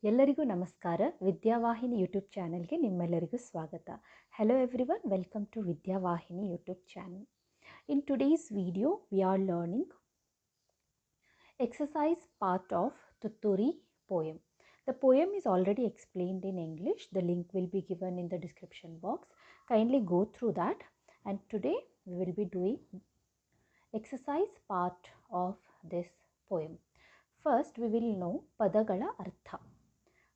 ಎಲ್ಲರಿಗೂ ನಮಸ್ಕಾರ. ವಿದ್ಯಾವಾಹಿನಿ ಯೂಟ್ಯೂಬ್ ಚಾನೆಲ್ಗೆ ನಿಮ್ಮೆಲ್ಲರಿಗೂ ಸ್ವಾಗತ. Hello everyone, welcome to Vidyavahini YouTube channel. In today's video, we are learning exercise part of Tutturi poem. The poem is already explained in English. The link will be given in the description box. Kindly go through that. And today we will be doing exercise part of this poem. First, we will know Padagala Artha.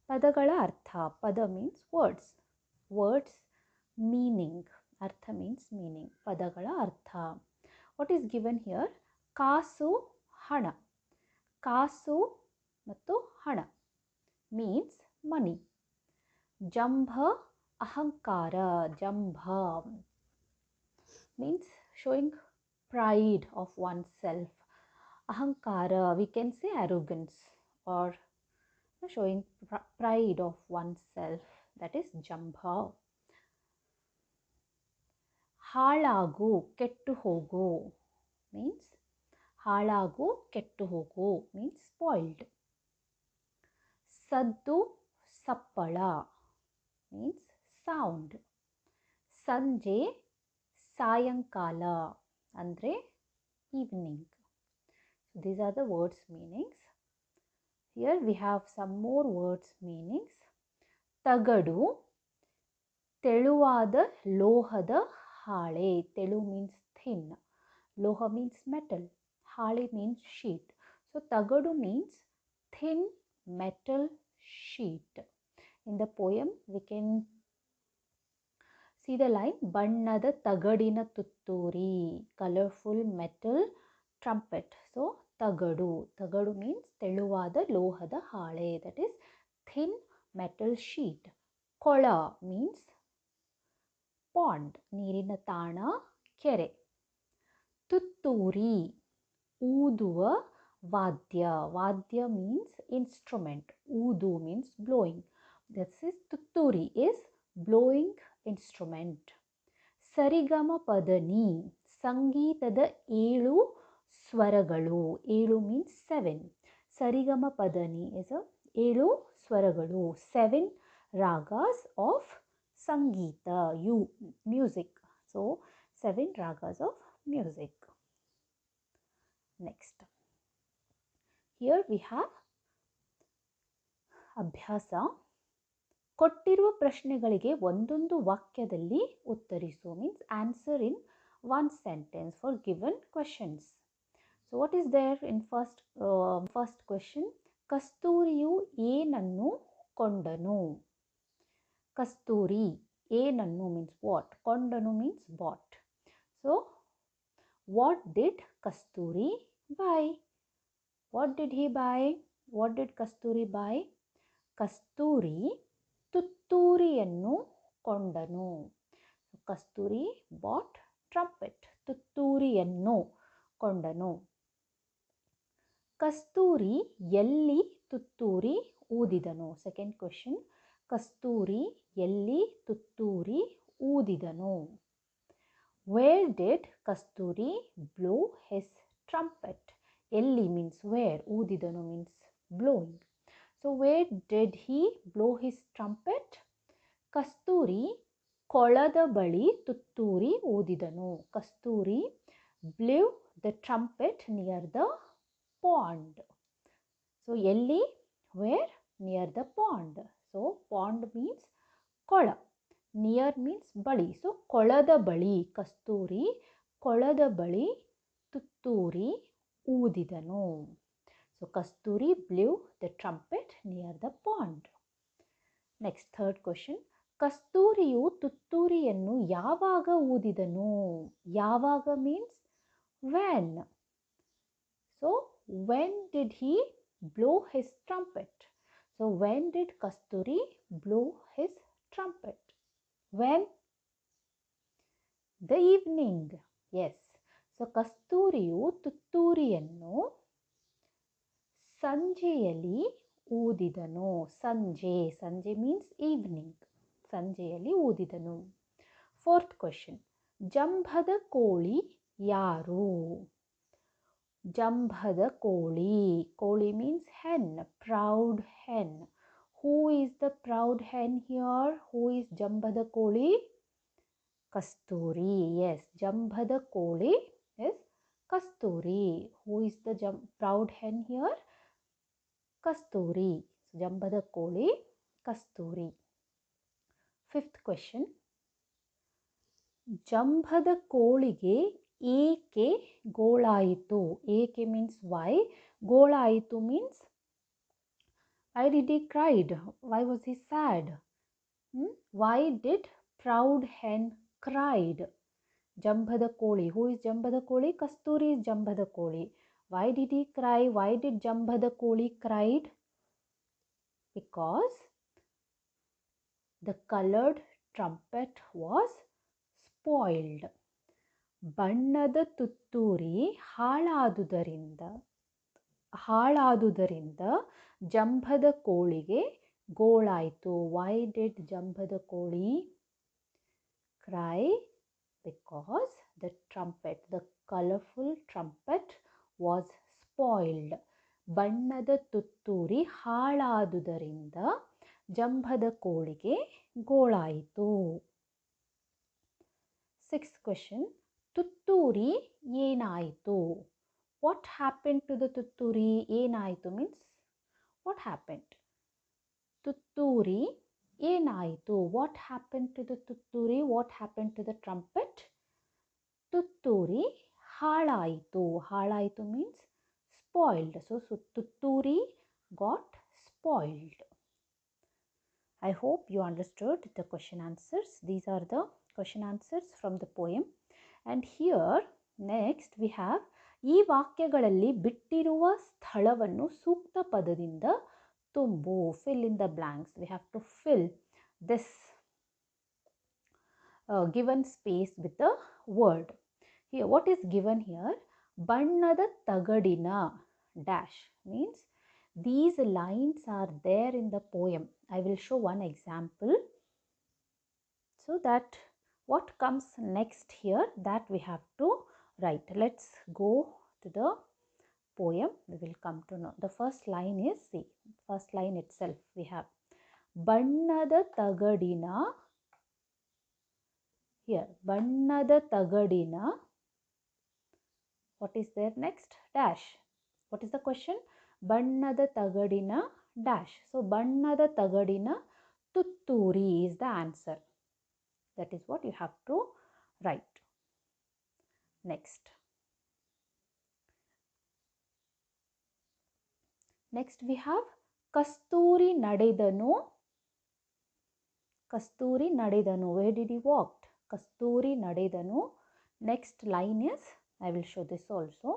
Padagala Artha. Pada means words. Words meaning. Artha means meaning. Padagala Artha. What is given here? Kasu Hana. Kasu mattu Hana means money. Jambha Ahankara. Jambha means showing pride of oneself. Ahankara, we can say arrogance or showing pride of oneself, that is Jambha. Halagu, kettu hogu means Halagu, kettu hogu means spoiled. Saddu sappala means sound. Sanje sayankala andre evening. So these are the words meanings. Here we have some more words meanings. Tagadu, ತೆಳುವಾದ ಲೋಹದ ಹಾಳೆ. ತೆಳು means thin. Loha means metal. Hale means sheet. So tagadu means thin metal sheet. In the poem we can see the line ಬಣ್ಣದ ತಗಡಿನ ತುತ್ತೂರಿ, colorful metal trumpet. So tagadu. Tagadu means ತೆಳುವಾದ ಲೋಹದ ಹಾಳೆ, that is thin metal sheet. ಕೊಳ means pond, ನೀರಿನ ತಾಣ, ಕೆರೆ. ತುತ್ತೂರಿ, ಊದುವ ವಾದ್ಯ. ವಾದ್ಯ means instrument. ಊದು means blowing. This is ತುತ್ತೂರಿ is blowing instrument. ಸರಿಗಮ ಪದನಿ, ಸಂಗೀತದ 7 ಸ್ವರಗಳು. 7 means 7. ಸರಿಗಮ ಪದನಿ is a 7 ಸ್ವರಗಳು, 7 ragas of Sangeeta, music. So 7 ragas of music. Next, here we have ಅಭ್ಯಾಸ. ಕೊಟ್ಟಿರುವ ಪ್ರಶ್ನೆಗಳಿಗೆ ಒಂದೊಂದು ವಾಕ್ಯದಲ್ಲಿ ಉತ್ತರಿಸು means answer in one sentence for given questions. So what is there in first question? ಕಸ್ತೂರಿಯು ಏನನ್ನು ಕೊಂಡನು. ಕಸ್ತೂರಿ, ಏನನ್ನು means what, ಕೊಂಡನು means bought. So what did Kasturi buy? What did he buy? What did Kasturi buy? Kasturi ತುತ್ತೂರಿಯನ್ನು ಕೊಂಡನು. Kasturi bought trumpet. ತುತ್ತೂರಿಯನ್ನು ಕೊಂಡನು. ಕಸ್ತೂರಿ ಎಲ್ಲಿ ತುತ್ತೂರಿ ಊದಿದನು. Second question, ಕಸ್ತೂರಿ ಎಲ್ಲಿ ತುತ್ತೂರಿ ಊದಿದನು. Where did Kasturi blow his trumpet? ಎಲ್ಲಿ means where, ಊದಿದನು means blowing. So where did he blow his trumpet? ಕಸ್ತೂರಿ ಕೊಳದ ಬಳಿ ತುತ್ತೂರಿ ಊದಿದನು. ಕಸ್ತೂರಿ blew the trumpet near the pond. So ಎಲ್ಲಿ, where, near the pond. So pond means ಕೊಳ, near means ಬಳಿ. So ಕೊಳದ ಬಳಿ, ಕಸ್ತೂರಿ ಕೊಳದ ಬಳಿ ತುತ್ತೂರಿ ಊದಿದನು. So Kasturi blew the trumpet near the pond. Next, third question. ಕಸ್ತೂರಿಯು ತುತ್ತೂರಿಯನ್ನು ಯಾವಾಗ ಊದಿದನು. ಯಾವಾಗ means when. So when did he blow his trumpet? So when did Kasturi blow his trumpet? When? The evening. Yes. So ಕಸ್ತೂರಿಯು ತುತ್ತೂರಿಯನ್ನು ಸಂಜೆಯಲ್ಲಿ ಊದಿದನು. ಸಂಜೆ, ಸಂಜೆ means evening. ಸಂಜೆಯಲ್ಲಿ ಊದಿದನು. Fourth question, ಜಂಭದ ಕೋಳಿ ಯಾರು. ಜಂಭದ ಕೋಳಿ, ಕೋಳಿ means hen, proud hen. Who is the proud hen here? Who is Jambada Koli? Kasturi. Yes, Jambada Koli is Kasturi. Who is the proud hen here? Kasturi. Jambada Koli, Kasturi. Fifth question. ಜಂಭದ ಕೋಳಿಗೆ ಏಕೆ ಗೋಳಾಯಿತು? ಏಕೆ means why. ಗೋಳಾಯಿತು means why did he cried? Why was he sad? Why did proud hen cried? ಜಂಭದ ಕೋಳಿ. Who is ಜಂಭದ ಕೋಳಿ? Kasturi is ಜಂಭದ ಕೋಳಿ. Why did he cry? Why did ಜಂಭದ ಕೋಳಿ cried? Because the colored trumpet was spoiled. ಬಣ್ಣದ ತುತ್ತೂರಿ ಹಾಳಾದುದರಿಂದ ಜಂಭದ ಕೋಳಿಗೆ ಗೋಳಾಯಿತು. Why did ಜಂಭದ ಕೋಳಿ cry? Because the trumpet, the colorful trumpet was spoiled. ಬಣ್ಣದ ತುತ್ತೂರಿ ಹಾಳಾದುದರಿಂದ ಜಂಭದ ಕೋಳಿಗೆ ಗೋಳಾಯಿತು. Sixth question. ತುತ್ತೂರಿ ಏನಾಯಿತು? What happened to the ತುತ್ತೂರಿ? ಏನಾಯಿತು means what happened? ತುತ್ತೂರಿ ಏನಾಯಿತು? What happened to the ತುತ್ತೂರಿ? What happened to the trumpet? ತುತ್ತೂರಿ ಹಾಳಾಯಿತು. ಹಾಳಾಯಿತು means spoiled. So ತುತ್ತೂರಿ got spoiled. I hope you understood the question answers. These are the question answers from the poem. And here next we have ಈ ವಾಕ್ಯಗಳಲ್ಲಿ ಬಿಟ್ಟಿರುವ ಸ್ಥಳವನ್ನು ಸೂಕ್ತ ಪದದಿಂದ ತುಂಬು. Fill in the blanks. We have to fill this given space with the word. Here what is given here? ಬಣ್ಣದ ತಗಡಿನ dash means these lines are there in the poem. I will show one example so that what comes next here, that we have to write. Let's go to the poem. We will come to know. The first line is, see, first line itself we have ಬಣ್ಣದ ತಗಡಿನ. Here ಬಣ್ಣದ ತಗಡಿನ. What is there next? Dash. What is the question? ಬಣ್ಣದ ತಗಡಿನ dash. So ಬಣ್ಣದ ತಗಡಿನ ತುತ್ತೂರಿ is the answer. That is what you have to write. Next we have ಕಸ್ತೂರಿ ನಡೆದನು. ಕಸ್ತೂರಿ ನಡೆದನು. Where did he walk? ಕಸ್ತೂರಿ ನಡೆದನು. Next line is, I will show this also.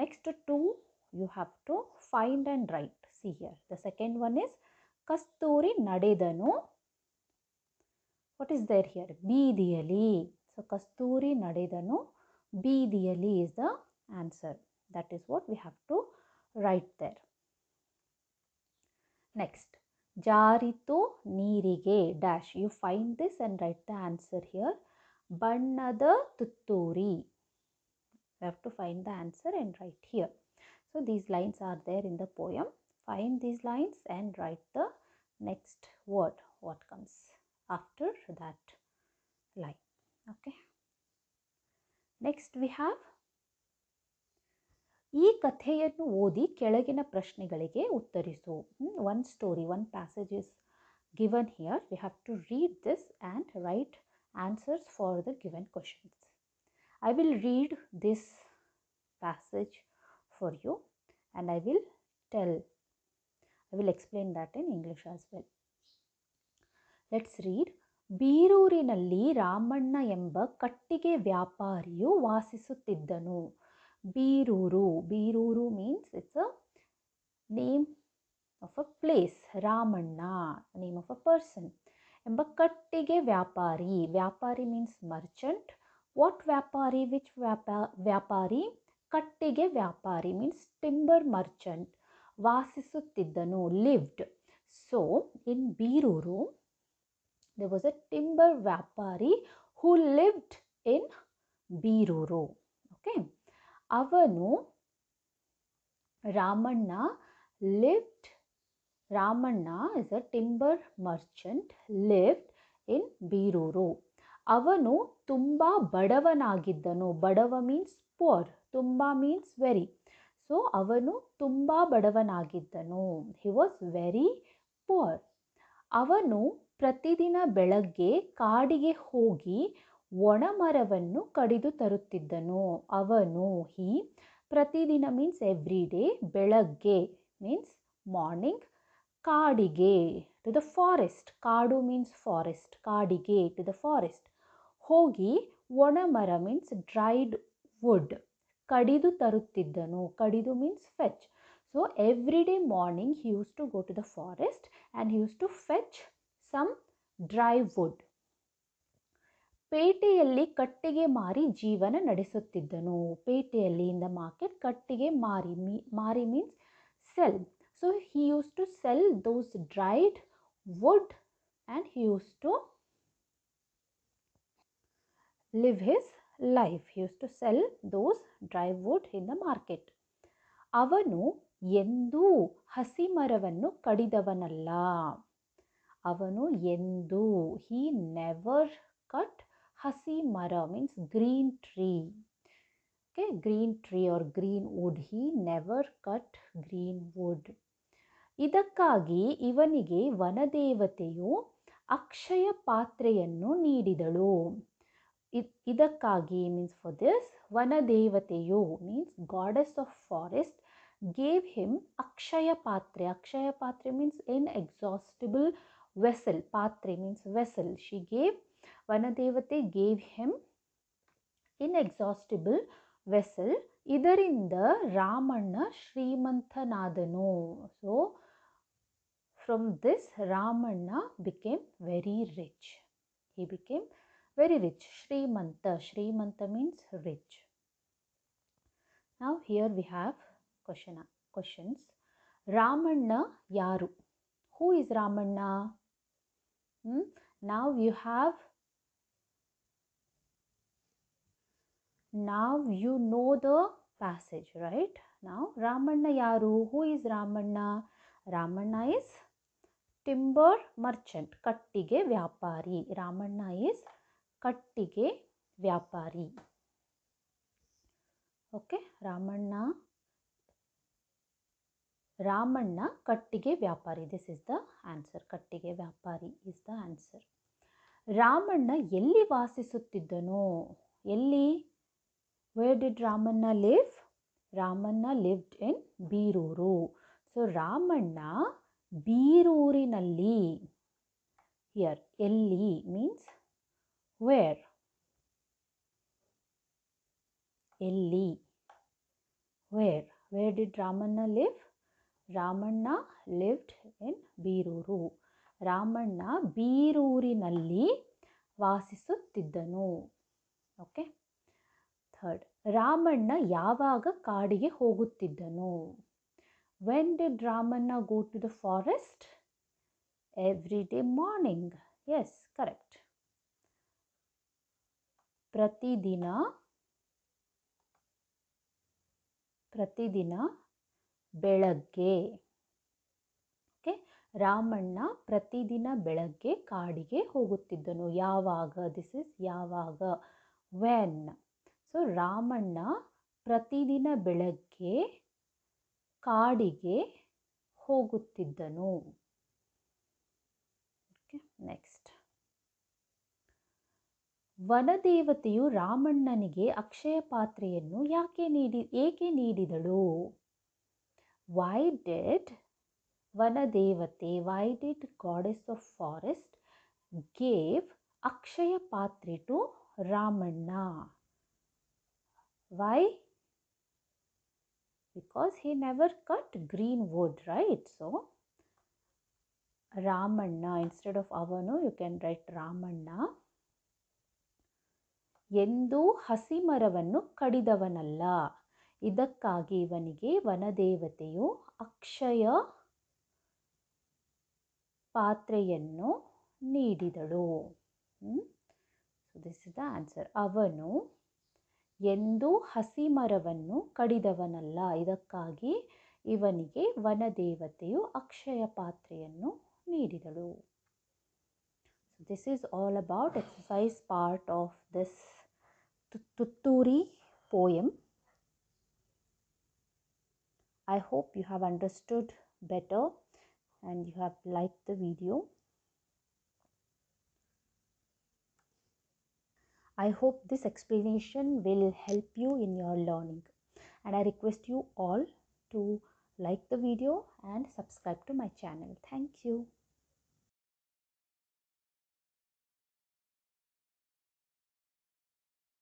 Next two you have to find and write. See here. The second one is ಕಸ್ತೂರಿ ನಡೆದನು. What is there here? ಬೀದಿಯಲ್ಲಿ. So ಕಸ್ತೂರಿ ನಡೆದನು ಬೀದಿಯಲ್ಲಿ is the answer. That is what we have to write there. Next, ಜಾರಿತು ನೀರಿಗೆ dash. You find this and write the answer here. ಬಣ್ಣದ ತುತ್ತೂರಿ. You have to find the answer and write here. So these lines are there in the poem. Find these lines and write the next word, what comes after that line. Okay. Next we have ಈ ಕಥೆಯನ್ನು ಓದಿ ಕೆಳಗಿನ ಪ್ರಶ್ನೆಗಳಿಗೆ ಉತ್ತರಿಸು. One story, one passage is given here. We have to read this and write answers for the given questions. I will read this passage for you and I will explain that in English as well. Let's read. ಬೀರೂರಿನಲ್ಲಿ Ramanna ಎಂಬ ಕಟ್ಟಿಗೆ ವ್ಯಾಪಾರಿಯು ವಾಸಿಸುತ್ತಿದ್ದನು. Birur. Birur means it's a name of a place. Ramanna, name of a person. ಎಂಬ ಕಟ್ಟಿಗೆ ವ್ಯಾಪಾರಿ. ವ್ಯಾಪಾರಿ means merchant. What ವ್ಯಾಪಾರಿ? Which ವ್ಯಾಪಾರಿ? ಕಟ್ಟಿಗೆ ವ್ಯಾಪಾರಿ means timber merchant. ವಾಸಿಸುತ್ತಿದ್ದನು, lived. So in Birur there was a timber ವ್ಯಾಪಾರಿ who lived in Birur. Okay. ಅವನು Ramanna lived Ramanna is a timber merchant lived in Biruru. ಅವನು ತುಂಬ ಬಡವನಾಗಿದ್ದನು. ಬಡವ ಮೀನ್ಸ್ ಪುವರ್, ತುಂಬ ಮೀನ್ಸ್ ವೆರಿ. ಸೊ ಅವನು ತುಂಬ ಬಡವನಾಗಿದ್ದನು. He was very poor. ಅವನು ಪ್ರತಿದಿನ ಬೆಳಗ್ಗೆ ಕಾಡಿಗೆ ಹೋಗಿ ಒಣಮರವನ್ನು ಕಡಿದು ತರುತ್ತಿದ್ದನು. ಅವನು ಪ್ರತಿದಿನ ಮೀನ್ಸ್ ಎವ್ರಿ ಡೇ, ಬೆಳಗ್ಗೆ ಮೀನ್ಸ್ ಮಾರ್ನಿಂಗ್, ಕಾಡಿಗೆ ಟು ದ ಫಾರೆಸ್ಟ್, ಕಾಡು ಮೀನ್ಸ್ ಫಾರೆಸ್ಟ್, ಕಾಡಿಗೆ ಟು ದ ಫಾರೆಸ್ಟ್ ಹೋಗಿ ಒಣಮರ ಮೀನ್ಸ್ ಡ್ರೈಡ್ ವುಡ್ ಕಡಿದು ತರುತ್ತಿದ್ದನು. ಕಡಿದು means fetch. So every day morning he used to go to the forest and he used to fetch some dry wood. ಪೇಟೆಯಲ್ಲಿ ಕಟ್ಟಿಗೆ ಮಾರಿ ಜೀವನ ನಡೆಸುತ್ತಿದ್ದನು. ಪೇಟೆಯಲ್ಲಿ ಇನ್ ದ ಮಾರ್ಕೆಟ್, ಕಟ್ಟಿಗೆ ಮಾರಿ, ಮಾರಿ means sell. So he used to sell those dried wood and he used to live his life. He used to sell those dry wood in the market. ಅವನು ಎಂದೂ ಹಸಿ ಮರವನ್ನು ಕಡಿದವನಲ್ಲ. ಅವನು ಎಂದೂ, he never cut ಹಸಿ ಮರ means green tree. Okay, green tree or green wood. He never cut green wood. ಇದಕ್ಕಾಗಿ ಇವನಿಗೆ ವನದೇವತೆಯು ಅಕ್ಷಯ ಪಾತ್ರೆಯನ್ನು ನೀಡಿದಳು. ಇದಕ್ಕಾಗಿ ಮೀನ್ಸ್ ಫಾರ್ ದಿಸ್, ವನದೇವತೆಯು means goddess of forest gave him akshaya patre. Akshaya patre means inexhaustible vessel. Patre means vessel. She gave, vanadevate gave him inexhaustible vessel. ಇದರಿಂದ Ramanna ಶ್ರೀಮಂತನಾದನು. So from this Ramanna became very rich. He became very rich. Shrimanta. Shrimanta means rich. Now here we have questions. Ramanna yaru? Who is Ramanna? Now you know the passage, right? Now Ramanna yaru? Who is Ramanna? Ramanna is timber merchant, kattige vyapari. Ramanna is kattige vyapari. Okay, Ramanna kattige vyapari. This is the answer. Kattige vyapari is the answer. Ramanna ಎಲ್ಲಿ ವಾಸಿಸುತ್ತಿದ್ದನು? ಎಲ್ಲಿ? Where did Ramanna live? Ramanna lived in Biruru. So Ramanna ಬೀರೂರಿನಲ್ಲಿ. Here ಎಲ್ಲಿ means where. ಎಲ್ಲಿ? Where did Ramanna live? Ramanna lived in Biruru. Ramanna ಬೀರೂರಿನಲ್ಲಿ ವಾಸಿಸುತ್ತಿದ್ದನು. Okay. Third, Ramanna ಯಾವಾಗ ಕಾಡಿಗೆ ಹೋಗುತ್ತಿದ್ದನು? When did Ramanna go to the forest? Every day morning. Yes, correct. ಪ್ರತಿದಿನ ಬೆಳಗ್ಗೆ. Okay, Ramanna ಪ್ರತಿದಿನ ಬೆಳಗ್ಗೆ ಕಾಡಿಗೆ ಹೋಗುತ್ತಿದ್ದನು. ಯಾವಾಗ? ದಿಸ್ ಇಸ್ ಯಾವಾಗ, ವೆನ್. ಸೊ ರಾಮಣ್ಣ ಪ್ರತಿದಿನ ಬೆಳಗ್ಗೆ ಕಾಡಿಗೆ ಹೋಗುತ್ತಿದ್ದನು. Okay, next. ವನದೇವತೆಯು ರಾಮಣ್ಣನಿಗೆ ಅಕ್ಷಯ ಪಾತ್ರೆಯನ್ನು ಏಕೆ ನೀಡಿದಳು? Why did goddess of forest gave Akshaya Patre to Ramanna? Why? Because he never cut green wood, right? So Ramanna, instead of avanu you can write Ramanna. ಎಂದೂ ಹಸಿ ಮರವನ್ನು ಕಡಿದವನಲ್ಲ. ಇದಕ್ಕಾಗಿ ಇವನಿಗೆ ವನದೇವತೆಯು ಅಕ್ಷಯ ಪಾತ್ರೆಯನ್ನು ನೀಡಿದಳು. So this is the answer. ಅವನು ಎಂದೂ ಹಸಿ ಮರವನ್ನು ಕಡಿದವನಲ್ಲ. ಇದಕ್ಕಾಗಿ ಇವನಿಗೆ ವನದೇವತೆಯು ಅಕ್ಷಯ ಪಾತ್ರೆಯನ್ನು ನೀಡಿದಳು. This is all about exercise part of this Tutturi poem. I hope you have understood better and you have liked the video. I hope this explanation will help you in your learning, and I request you all to like the video and subscribe to my channel. Thank you.